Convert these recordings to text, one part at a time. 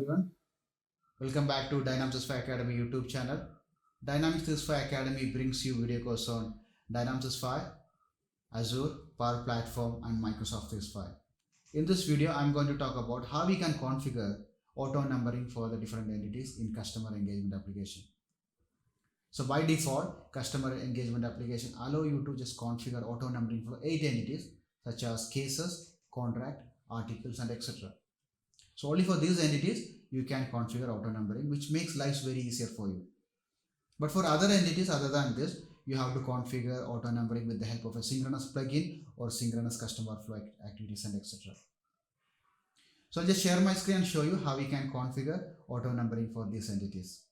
everyone. Welcome back to Dynamics 365 Academy YouTube channel. Dynamics 365 Academy brings you video course on Dynamics 365, Azure, Power Platform and Microsoft 365. In this video, I'm going to talk about how we can configure auto numbering for the different entities in customer engagement application. So by default, customer engagement application allow you to just configure auto numbering for 8 entities such as cases, contract, articles and etc. So only for these entities you can configure auto numbering, which makes life very easier for you. But for other entities other than this, you have to configure auto numbering with the help of a synchronous plugin or synchronous customer flow activities and etc. So I'll just share my screen and show you how we can configure auto numbering for these entities.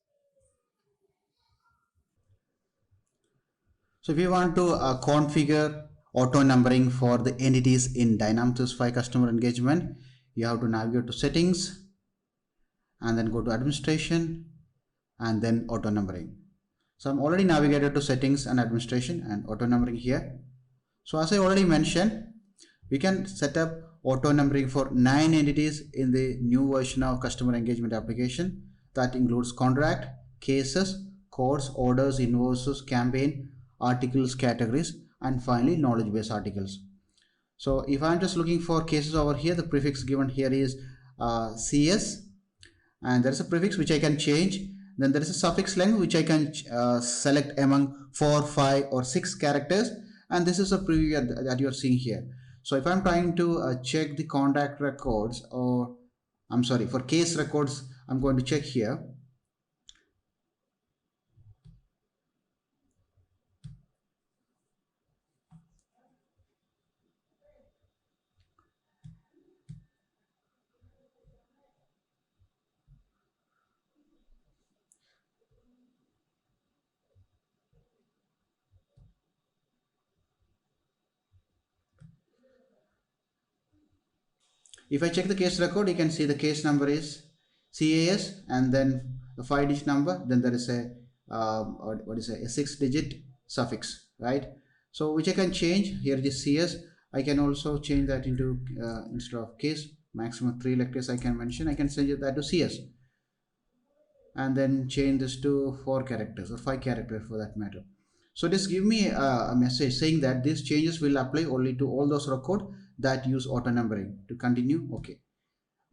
So if you want to configure auto numbering for the entities in Dynamics 365 customer engagement, you have to navigate to settings and then go to administration and then auto numbering. So I'm already navigated to settings and administration and auto numbering here. So as I already mentioned, we can set up auto numbering for 9 entities in the new version of customer engagement application. That includes contract, cases, codes, orders, invoices, campaign, articles, categories, and finally knowledge base articles. So if I'm just looking for cases over here, the prefix given here is CS, and there is a prefix which I can change. Then there is a suffix length which I can select among 4, 5 or 6 characters, and this is a preview that you are seeing here. So if I'm trying to check the contact records, or I'm sorry, for case records, I'm going to check here. If I check the case record, you can see the case number is CAS and then the 5-digit number, then there is a a 6-digit suffix, right? So which I can change. Here it is CS. I can also change that into instead of case, maximum 3 letters I can mention. I can change that to CS and then change this to 4 characters or 5 characters for that matter. So this give me a message saying that these changes will apply only to all those records that use auto numbering. To continue, okay,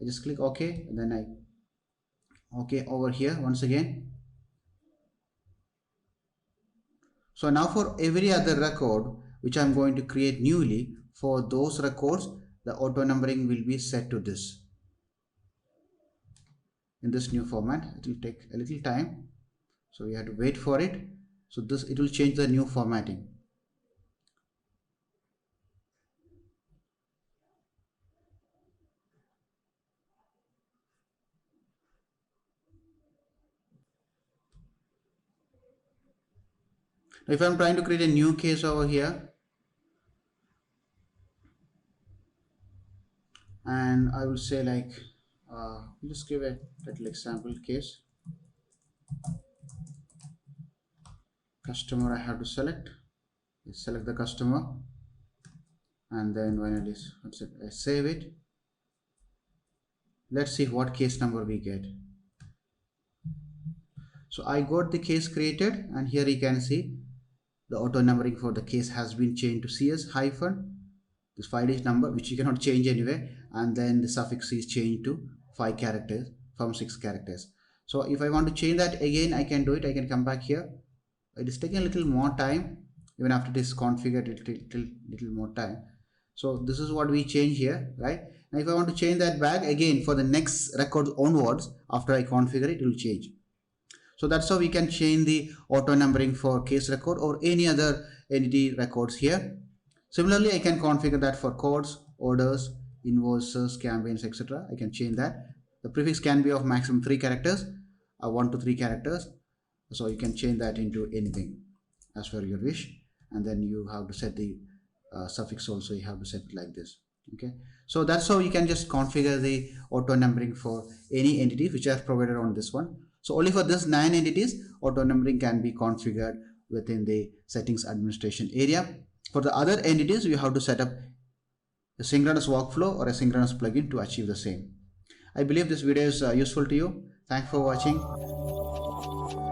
I just click OK and then I OK over here once again. So now for every other record which I'm going to create newly, for those records the auto numbering will be set to this in this new format. It will take a little time, so we have to wait for it. So this, it will change the new formatting. If I'm trying to create a new case over here, and I will say like just give a little example case. Customer I have to select the customer, and then when it is, I save it. Let's see what case number we get. So I got the case created, and here you can see the auto numbering for the case has been changed to CS hyphen this 5-digit number, which you cannot change anyway, and then the suffix is changed to 5 characters from 6 characters. So if I want to change that again, I can do it. I can come back here. It is taking a little more time, even after this configured, it will take little more time. So this is what we change here, right? Now if I want to change that back again for the next record onwards, after I configure it, it will change. So that's how we can change the auto numbering for case record or any other entity records here. Similarly, I can configure that for codes, orders, invoices, campaigns, etc. I can change that. The prefix can be of maximum 3 characters, 1 to 3 characters. So you can change that into anything as per your wish, and then you have to set the suffix also. You have to set it like this. Okay, so that's how you can just configure the auto numbering for any entity which I have provided on this one. So only for this 9 entities, auto numbering can be configured within the settings administration area. For the other entities, you have to set up a synchronous workflow or a synchronous plugin to achieve the same. I believe this video is useful to you. Thanks for watching.